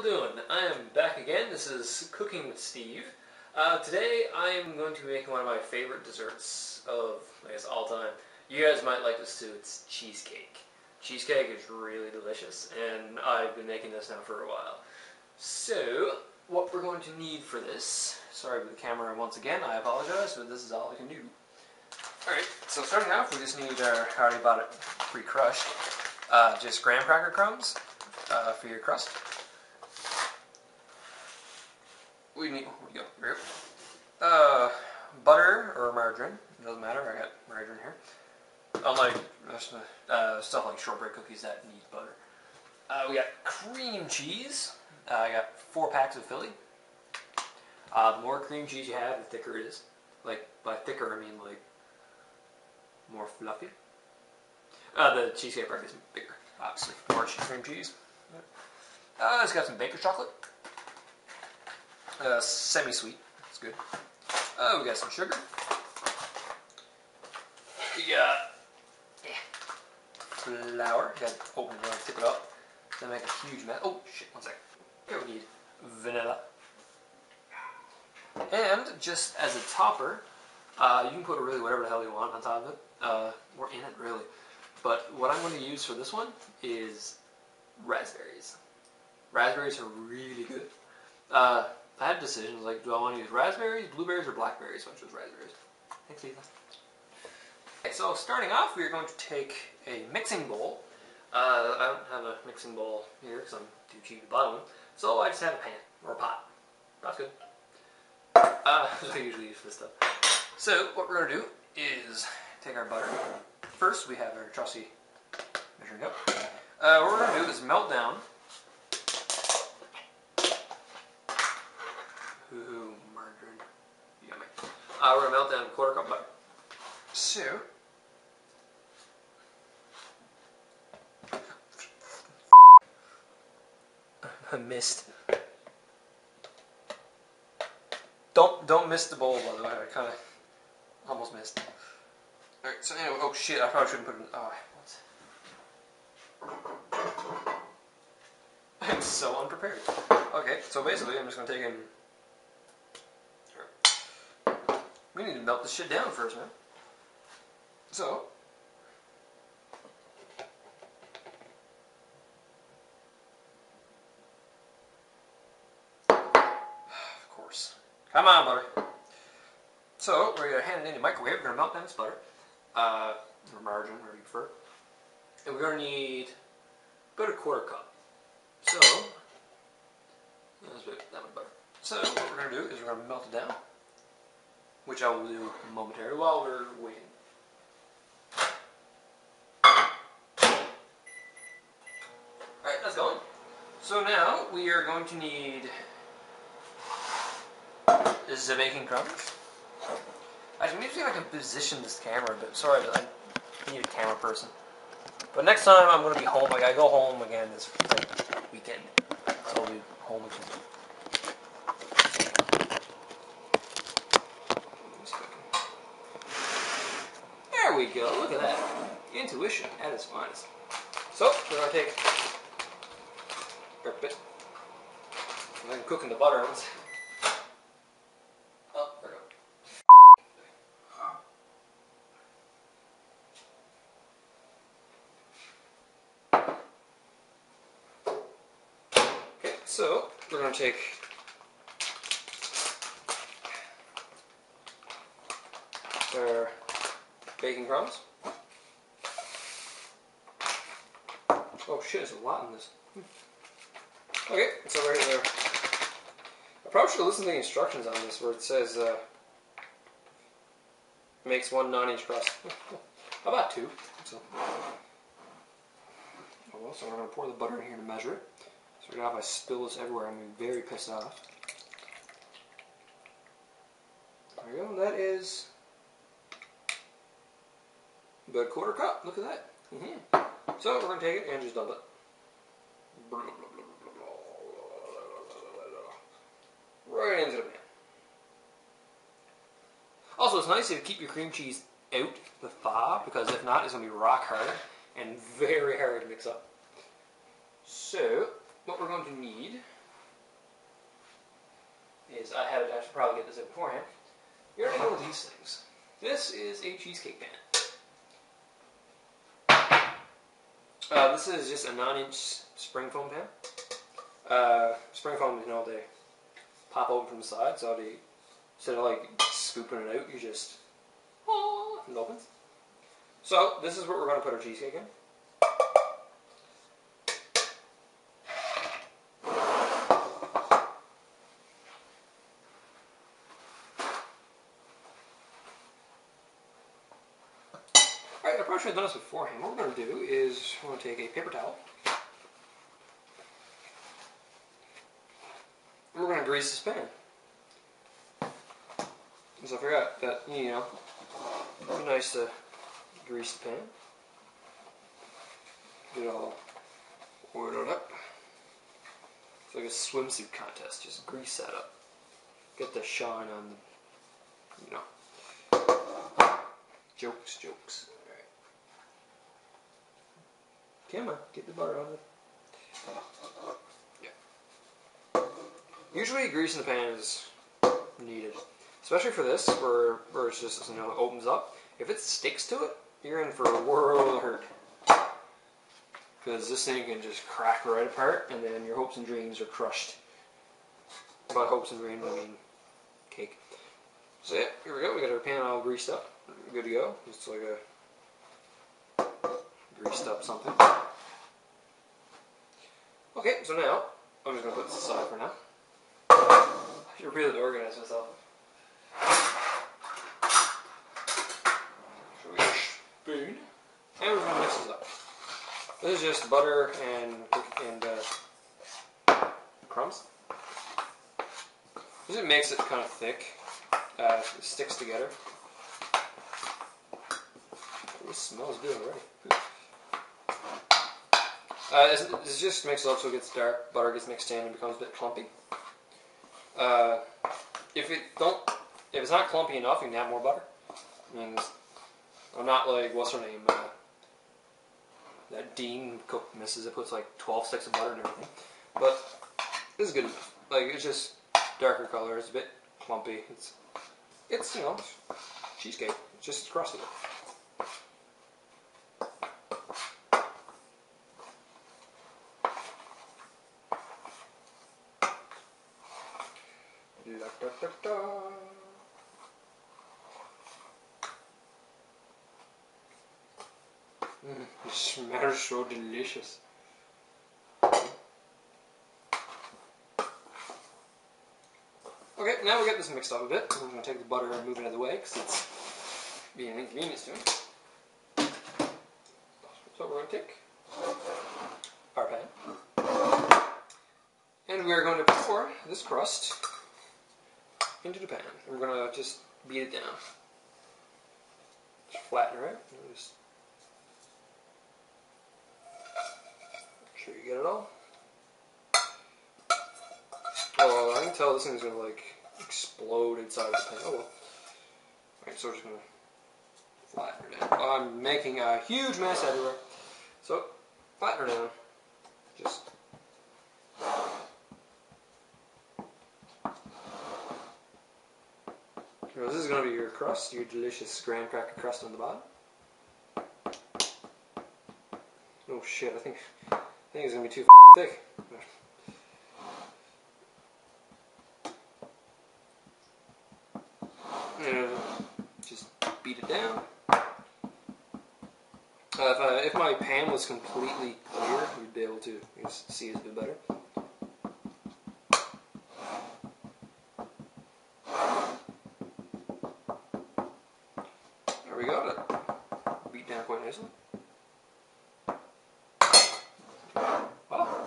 doing? I am back again. This is Cooking with Steve. Today I'm going to be making one of my favorite desserts of, I guess, all time. You guys might like this too. It's cheesecake. Cheesecake is really delicious, and I've been making this now for a while. So, what we're going to need for this, sorry for the camera once again, I apologize, but this is all I can do. Alright, so starting off, we just need our, I already bought it pre-crushed, just graham cracker crumbs for your crust. We need, butter or margarine, it doesn't matter, I got margarine here. Unlike stuff like shortbread cookies that need butter. We got cream cheese. I got 4 packs of Philly. The more cream cheese you have, the thicker it is. Like, by thicker I mean like more fluffy. The cheesecake bread is bigger, obviously. More cream cheese. It's got some baker's chocolate. Semi-sweet. That's good. We got some sugar. We got flour. You gotta open it and tip it up. Then make a huge mess. Oh shit! One second. Here we need vanilla. And just as a topper, you can put really whatever the hell you want on top of it, or in it really. But what I'm going to use for this one is raspberries. Raspberries are really good. I had decisions like, do I want to use raspberries, blueberries, or blackberries? So I chose raspberries. Thanks, Ethan. Okay, so starting off, we are going to take a mixing bowl. I don't have a mixing bowl here because I'm too cheap to buy one. So I just have a pan or a pot. That's good. That's what I usually use for this stuff. So what we're going to do is take our butter. First, we have our trusty measuring cup. What we're going to do is melt down. Ooh, margarine. Yummy. We're going to melt down a 1/4 cup butter. So, I missed. Don't miss the bowl, by the way. I kind of almost missed. Alright, so anyway, oh shit, I probably shouldn't put it in. Oh, what? I'm so unprepared. Okay, so basically I'm just going to take in. We need to melt this shit down first, man. So, of course. Come on, butter. So, we're going to hand it in the microwave. We're going to melt down this butter. Or margarine, whatever you prefer. And we're going to need about a 1/4 cup. So, that's about that much butter. So, what we're going to do is we're going to melt it down. Which I will do momentarily while we're waiting. Alright, that's going. So now we are going to need the baking crumbs. Actually, maybe I can position this camera a bit. Sorry, I need a camera person. But next time I'm going to be home. Like, I go home again this weekend. So I'll be home again. There we go, look at that. Intuition at its finest. So, we're going to take our bit. I'm cooking the butter. Oh, there we go. Okay, so we're going to take our baking crumbs. Oh shit, there's a lot in this. Okay, so right there. I probably should have listened to the instructions on this where it says makes 1 9-inch crust. How about 2? So, oh well, so we're going to pour the butter in here to measure it. So now if I spill this everywhere, I'm going to be very pissed off. There we go, that is about a 1/4 cup. Look at that. So we're going to take it and just dump it. Right into the pan. Also, it's nice if you keep your cream cheese out the thaw, because if not, it's going to be rock hard and very hard to mix up. So, what we're going to need is I should probably get this in beforehand. You already know these things. This is a cheesecake pan. This is just a 9-inch spring foam pan. Spring foam, you know, they pop open from the side, so instead of like scooping it out, you just it opens. So this is what we're going to put our cheesecake in. Alright, I probably should have done this beforehand. What we're going to do is we're going to take a paper towel. And we're going to grease this pan. So I forgot that, you know, it'd be nice to grease the pan. Get it all oiled up. It's like a swimsuit contest. Just grease that up. Get the shine on the, you know. Jokes. Alright. Come on, get the butter on it. Yeah. Usually greasing the pan is needed. Especially for this, where it's just, you know, it opens up. If it sticks to it, you're in for a world of hurt. Because this thing can just crack right apart, and then your hopes and dreams are crushed. By hopes and dreams, I mean cake. So yeah, here we go. We got our pan all greased up. Good to go. It's like a greased up something. Okay, so now, I'm just going to put this aside for now. I should really organize myself. So we get a spoon, and we're going to mix this up. This is just butter and crumbs. This makes it kind of thick. It sticks together. This smells good already. This just makes it up so it gets dark. Butter gets mixed in and becomes a bit clumpy. If it's not clumpy enough, you can add more butter. And I'm not like, what's her name? That Dean cook misses it, puts like 12 sticks of butter and everything. But this is good enough. Like, it's just darker color. It's a bit clumpy. It's you know, cheesecake. It's just crusty. It smells so delicious. Okay, now we got this mixed up a bit. I'm going to take the butter and move it out of the way because it's being an inconvenience to me. So we're going to take our pan and we're going to pour this crust into the pan. And we're going to just beat it down. Just flatten it out. Just make sure you get it all. Oh, I can tell this thing's going to like explode inside of the pan. Oh well. Alright, so we're just going to flatten her down. Oh, I'm making a huge mess everywhere. So, flatten her down. Just. Now, this is going to be your crust, your delicious graham cracker crust on the bottom. Oh shit, I think it's going to be too thick. Just beat it down. If my pan was completely clear, you'd be able to see it a bit better. There we go. That beat down quite nicely. Wow.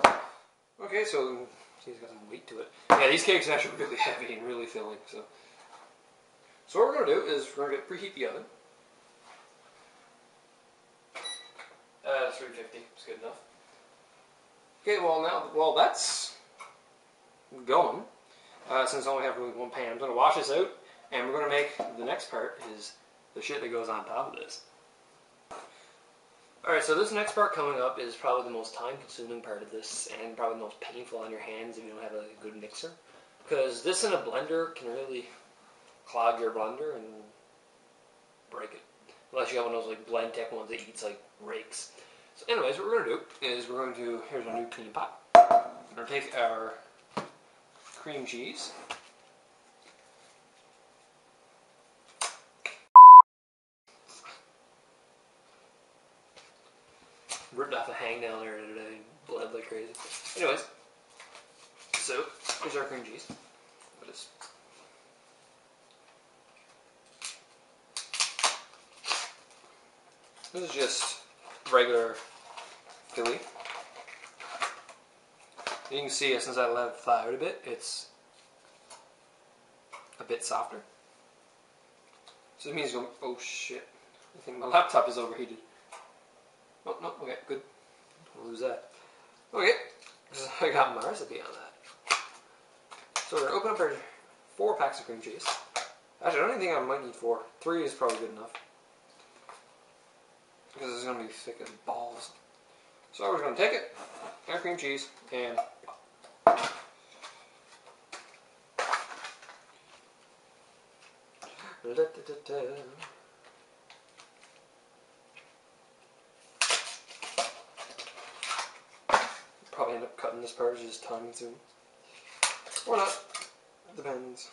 Okay, so it's got some weight to it. Yeah, these cakes are actually really heavy and really filling. So what we're going to do is we're going to preheat the oven. 350 is good enough. Okay, well while that's going, since I only have really one pan, I'm going to wash this out, and we're going to make the next part is the shit that goes on top of this. Alright, so this next part coming up is probably the most time-consuming part of this, and probably the most painful on your hands if you don't have a good mixer. because this in a blender can really clog your blender and break it. Unless you have one of those like blend tech ones that eats like rakes. So anyways, what we're going to do is here's our new clean pot. We're going to take our cream cheese. Ripped off a hang down there today, bled like crazy. Anyways, so here's our cream cheese. This is just regular Philly. You can see since I let it fly out a bit, it's a bit softer. So it means going, oh shit, I think my laptop is overheated. Oh, no, okay, good. I'll lose that. Okay, so I got my recipe on that. So we're going to open up our 4 packs of cream cheese. Actually, I don't even think I might need 4. 3 is probably good enough. Because it's going to be thick as balls. So we're going to take it, our cream cheese, and probably end up cutting this part, just time consuming. Or not. It depends.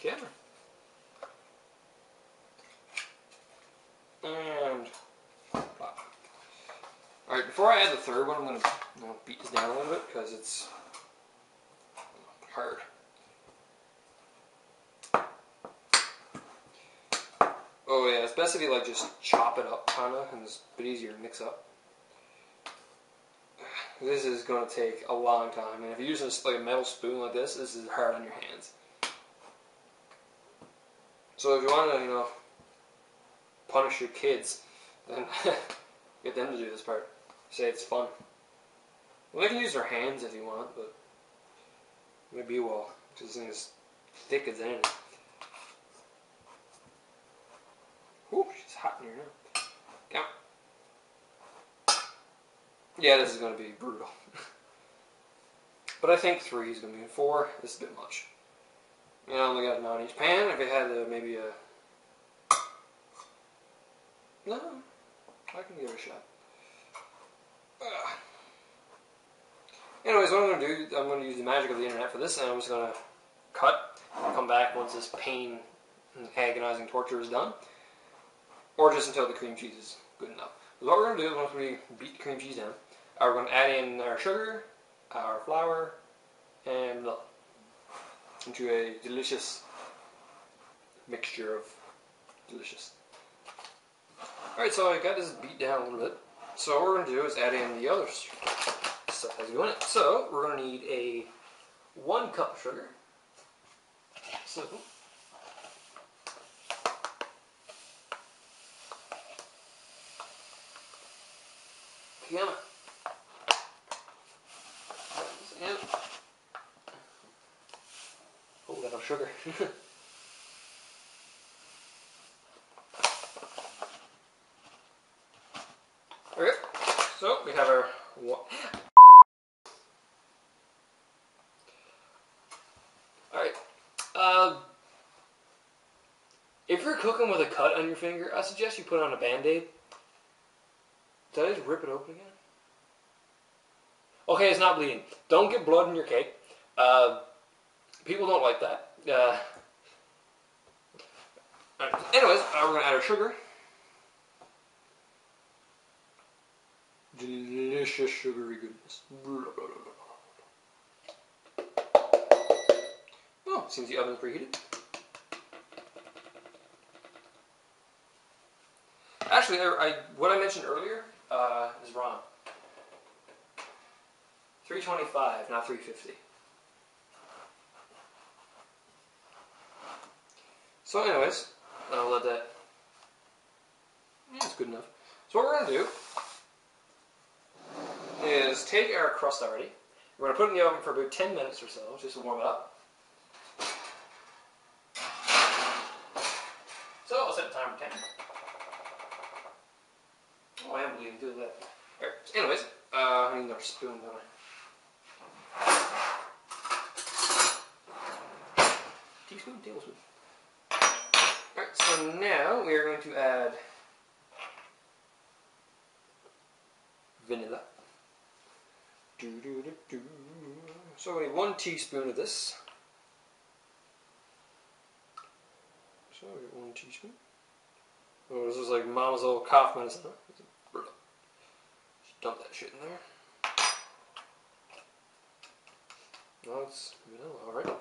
Camera. And alright, before I add the third one, I'm going to beat this down a little bit because it's hard. Oh yeah, it's best if you like just chop it up kinda, and it's a bit easier to mix up. This is going to take a long time, and if you're using like a metal spoon like this is hard on your hands. So if you want to, punish your kids, then get them to do this part. Say it's fun. Well, they can use their hands if you want, but maybe you will, because this thing is thick as anything. Whew, she's hot in here now. Come on. Yeah, this is going to be brutal. But I think 3 is going to be 4. This is a bit much. I only got 9 each pan. If it had maybe a... No, I can give it a shot. Anyways, what I'm going to do, I'm going to use the magic of the internet for this, and I'm just going to cut and come back once this pain and agonizing torture is done. Or just until the cream cheese is good enough. So what we're going to do is once we beat the cream cheese down, we're going to add in our sugar, our flour, and milk into a delicious mixture of delicious. Alright, so I got this beat down a little bit. So what we're going to do is add in the other stuff as we go in it. So we're going to need a 1 cup of sugar. So come on. Oh, got no sugar. Okay, so we have our alright. If you're cooking with a cut on your finger, I suggest you put on a band-aid. Did I just rip it open again? Okay, it's not bleeding. Don't get blood in your cake. People don't like that. Anyways, we're going to add our sugar. Delicious sugary goodness. Oh, seems the oven's preheated. Actually, what I mentioned earlier is wrong. 325, not 350. So anyways, I'll let that... Yeah, it's good enough. So what we're going to do is take our crust already. We're going to put it in the oven for about 10 minutes or so, just to warm it up. So I'll set the timer for 10. another spoon, don't I? Teaspoon, tablespoon. Alright, so now we are going to add vanilla. So we need 1 teaspoon of this. So we get 1 teaspoon. Oh, this is like Mama's old cough medicine, huh? Just dump that shit in there. No, it's vanilla, alright.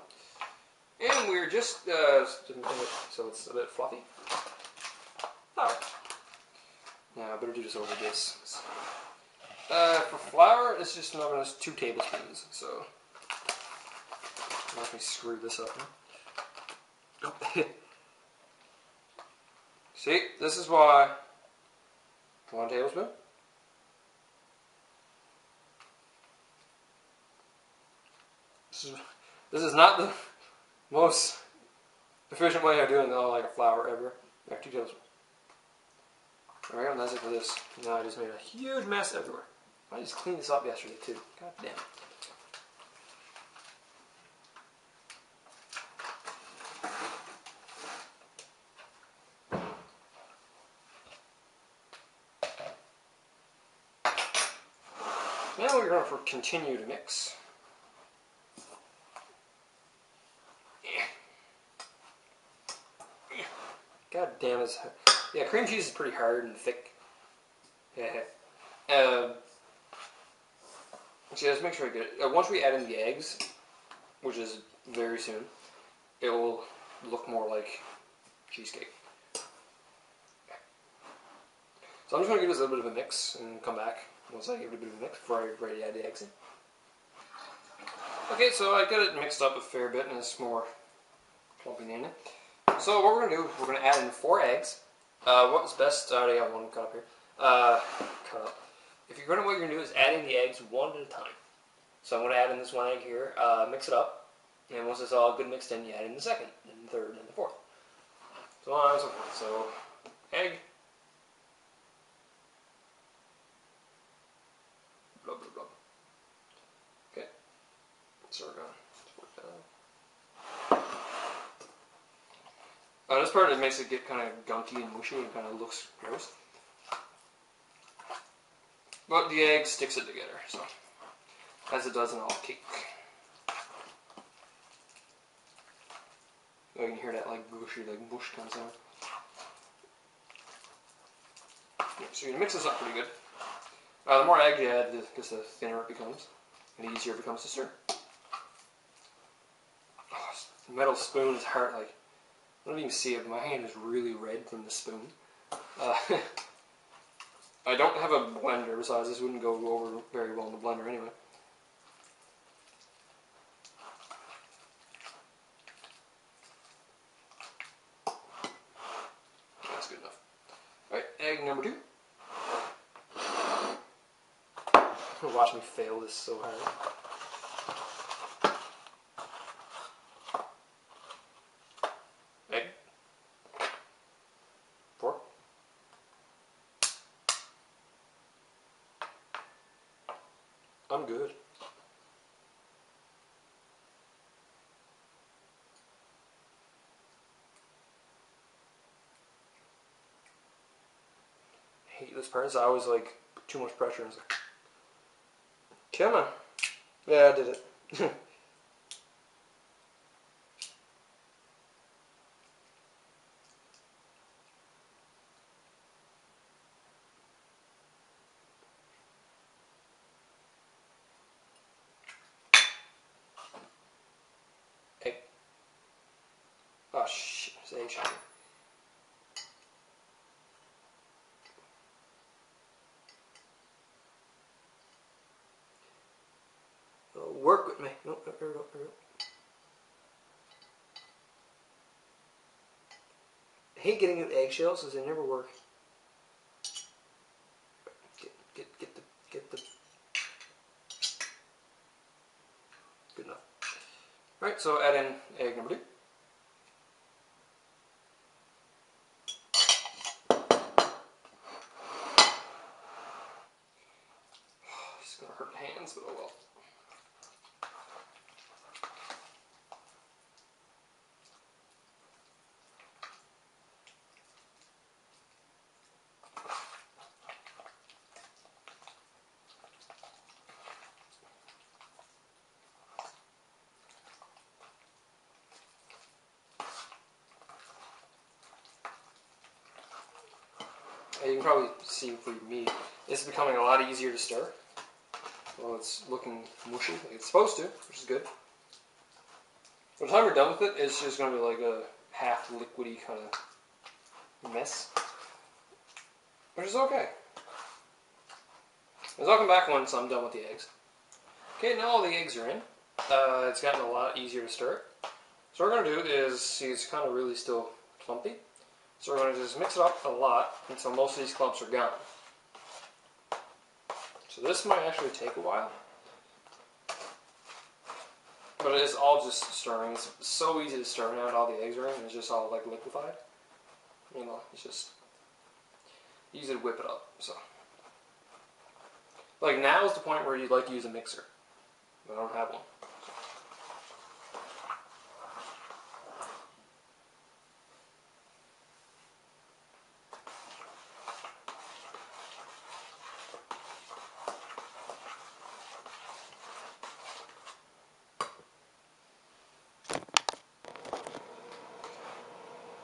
And we're just, so it's a bit fluffy. Flour. Now I better do this over this. For flour, it's just not as 2 tablespoons, so let me screw this up now. See, this is why 1 tablespoon. This is not the most efficient way of doing like a flour ever. Like 2 tablespoons. Alright, and that's it for this. Now I just made a huge mess everywhere. I just cleaned this up yesterday too. God damn it. Now we're going to continue to mix. God damn it. Yeah, cream cheese is pretty hard and thick. See, let's make sure I get it. Once we add in the eggs, which is very soon, it will look more like cheesecake. So I'm just going to give this a little bit of a mix and come back once I give it a bit of a mix before I ready to add the eggs in. Okay, so I got it mixed up a fair bit and it's more clumping in it. So what we're going to do, we're going to add in 4 eggs. What's best, I already have one cut up here. Cut up. If you're going to, what you're going to do is add in the eggs one at a time. So I'm going to add in this 1 egg here, mix it up, and once it's all good mixed in, you add in the 2nd, and the 3rd, and the 4th. So on and so forth. So, egg. Blah, blah, blah. Okay. So we're going to this part, it makes it get kind of gunky and mushy and kind of looks gross. But the egg sticks it together, so as it does in all cake. Oh, you can hear that like gushy, like bush kind of sound. Yeah, so you're gonna mix this up pretty good. The more egg you add, because the thinner it becomes, and the easier it becomes to stir. Oh, the metal spoon is hard. Like I don't even see it. My hand is really red from the spoon. I don't have a blender, besides this wouldn't go over very well in the blender anyway. That's good enough. Alright, egg number 2. Watch me fail this so hard. Egg. 4. I'm good. I hate this part. It's always like too much pressure. And it's like, come on. Yeah, I did it. Egg. Oh shit, it's egg shiny. Work with me. No, there we go, there we go. I hate getting out eggshells because they never work. Get the. Good enough. Alright, so add in egg number 2. This is going to hurt the hand. lines, but oh well. You can probably see for me, it's becoming a lot easier to stir. Well, it's looking mushy like it's supposed to, which is good. By the time we're done with it, it's just going to be like a half liquidy kind of mess, which is okay. I'll come back once I'm done with the eggs. Okay, now all the eggs are in. It's gotten a lot easier to stir. So what we're going to do is, see, it's kind of really still clumpy. So we're going to just mix it up a lot until most of these clumps are gone. So this might actually take a while. But it is all just stirring. It's so easy to stir now that all the eggs are in. It's just all like liquefied. You know, it's just easy to whip it up. So, like now is the point where you'd like to use a mixer. But I don't have one.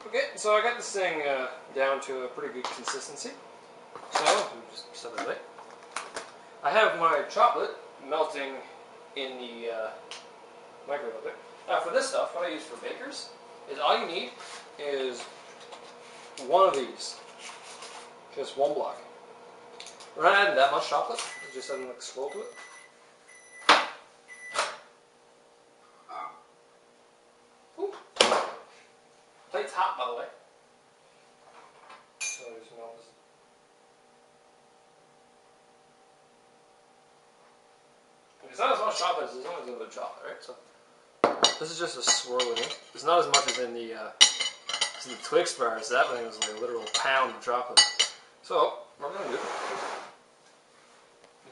Okay, so I got this thing down to a pretty good consistency. So, let me just set it away. I have my chocolate melting in the microwave up there. Now for this stuff, what I use for bakers is all you need is one of these. Just one block. We're not adding that much chocolate, we're just adding like a swirl to it. Plate's hot, by the way. So there's no. It's not as much chocolate as there's only a little bit of chocolate, right? So this is just a swirl in it. It's not as much as in the Twix bars. That thing was like a literal pound of chocolate. So what we're gonna do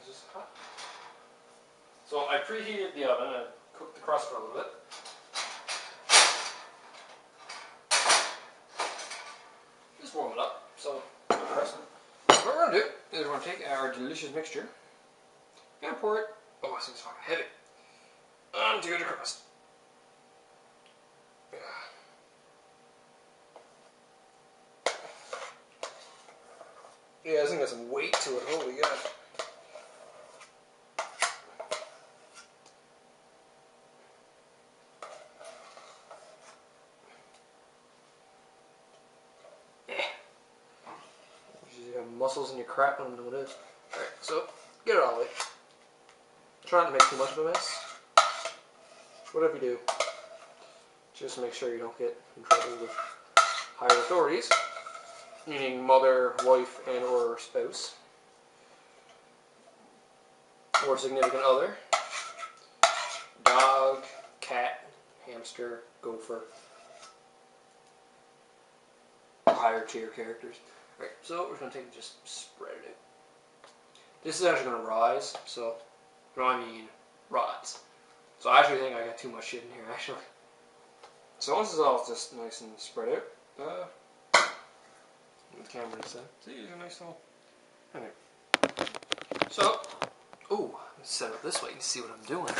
is just hot. So I preheated the oven and cooked the crust for a little bit. Warm it up. So, what we're going to do is we're going to take our delicious mixture and pour it, oh, this thing's fucking heavy, onto the crust. Yeah, this thing got some weight to it, holy god. Muscles in your crap, I don't know what it is. Alright, so get it all the way. Try not to make too much of a mess. Whatever you do, just make sure you don't get in trouble with higher authorities, meaning mother, wife, and or spouse, or significant other, dog, cat, hamster, gopher, higher tier characters. Right, so we're going to take and just spread it out. This is actually going to rise, so, you know what I mean, rise. So I actually think I got too much shit in here, actually. So once it's all just nice and spread out, the camera is set. See, there's a nice little, okay. So, ooh, let's set it this way, you can see what I'm doing.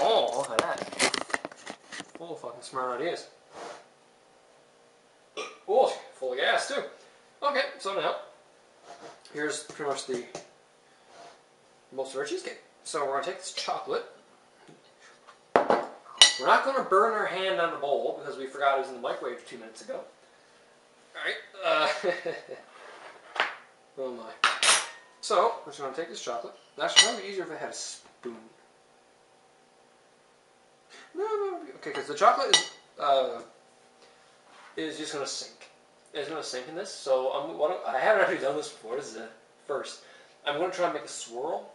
Oh, look at that. Full of fucking smart ideas. Oh, full of gas too. Okay, so now, here's pretty much the most of our cheesecake. So we're going to take this chocolate. We're not going to burn our hand on the bowl because we forgot it was in the microwave 2 minutes ago. Alright, oh my. So, we're just going to take this chocolate. Actually, it would be easier if I had a spoon. No, okay, because the chocolate is just going to sink. It's going to sink in this, so I haven't actually done this before. This is a first. I'm going to try and make a swirl.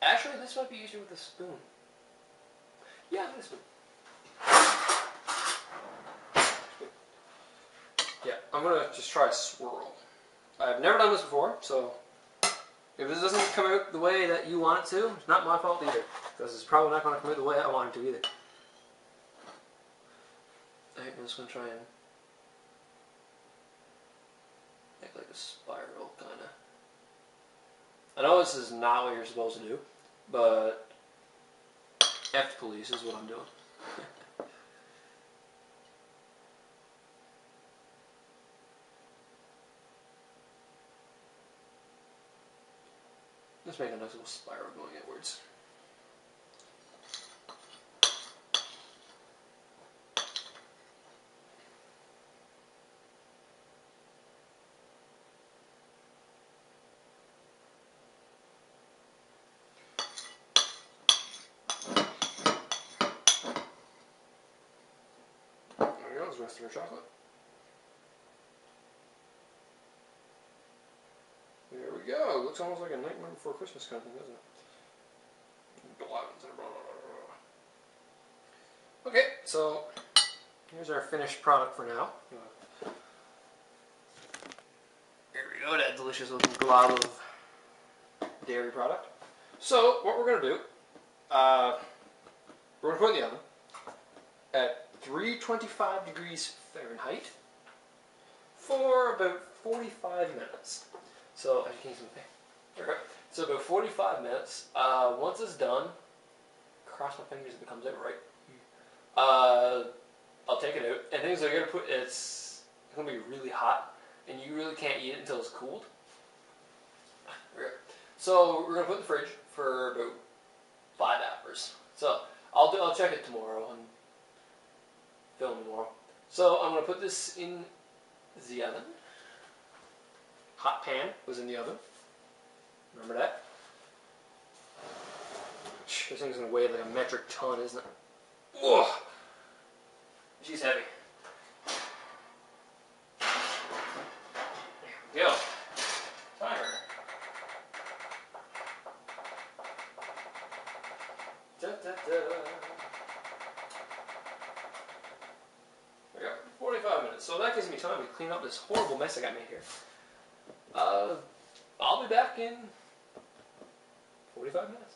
Actually, this might be easier with a spoon. Yeah, this spoon. Yeah, I'm going to just try a swirl. I've never done this before, so If this doesn't come out the way that you want it to, it's not my fault either. Because it's probably not going to come out the way I want it to either. Alright, I'm just going to try and make like a spiral, kind of. I know this is not what you're supposed to do, but F the police is what I'm doing. Let's make a nice little spiral going outwards. There we go, there's the rest of our chocolate. There we go. Looks almost like a Nightmare Before Christmas kind of thing, doesn't it? Okay, so here's our finished product for now. Here we go, that delicious looking glob of dairy product. So what we're going to do, we're going to put it in the oven at 325 degrees Fahrenheit for about 45 minutes. So, as you can see, okay. So about 45 minutes. Once it's done, cross my fingers it becomes out right. I'll take it out, and things are gonna put. It's gonna be really hot, and you really can't eat it until it's cooled. Okay. So we're gonna put it in the fridge for about 5 hours. So I'll check it tomorrow and film tomorrow. So I'm gonna put this in the oven. Hot pan was in the oven. Remember that? This thing's gonna weigh like a metric ton, isn't it? Whoa! She's heavy. There we go. Timer. Da, da, da. There we go. 45 minutes. So that gives me time to clean up this horrible mess I got made here. I'll be back in 45 minutes.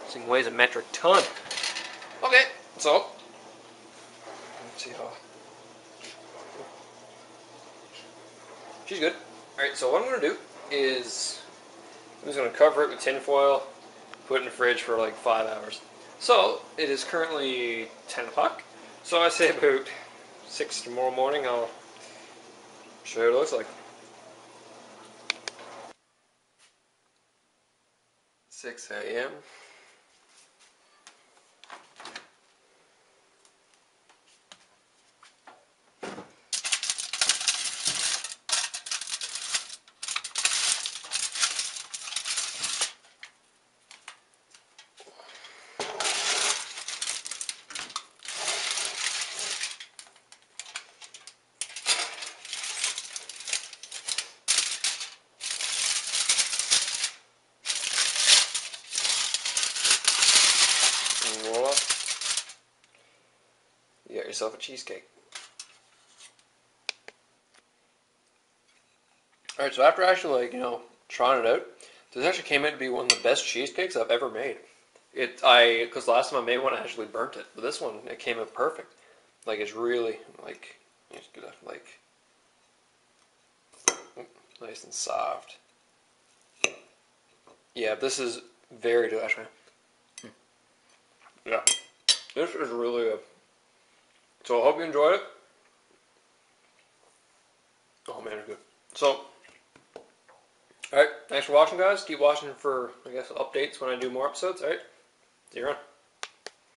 This thing weighs a metric ton. Okay, so let's see how. She's good. Alright, so what I'm going to do is I'm just going to cover it with tin foil, put it in the fridge for like 5 hours. So it is currently 10 o'clock. So I say about 6 tomorrow morning I'll show you what it looks like. 6 a.m. And voila. You got yourself a cheesecake. Alright, so after actually, trying it out, this actually came out to be one of the best cheesecakes I've ever made. Because last time I made one, I actually burnt it. But this one, it came out perfect. Like, it's really, it's good, nice and soft. Yeah, this is very delicious. Yeah, this is really good. So I hope you enjoyed it. Oh man, it's good. So, alright, thanks for watching guys. Keep watching for, I guess, updates when I do more episodes. Alright, see you around.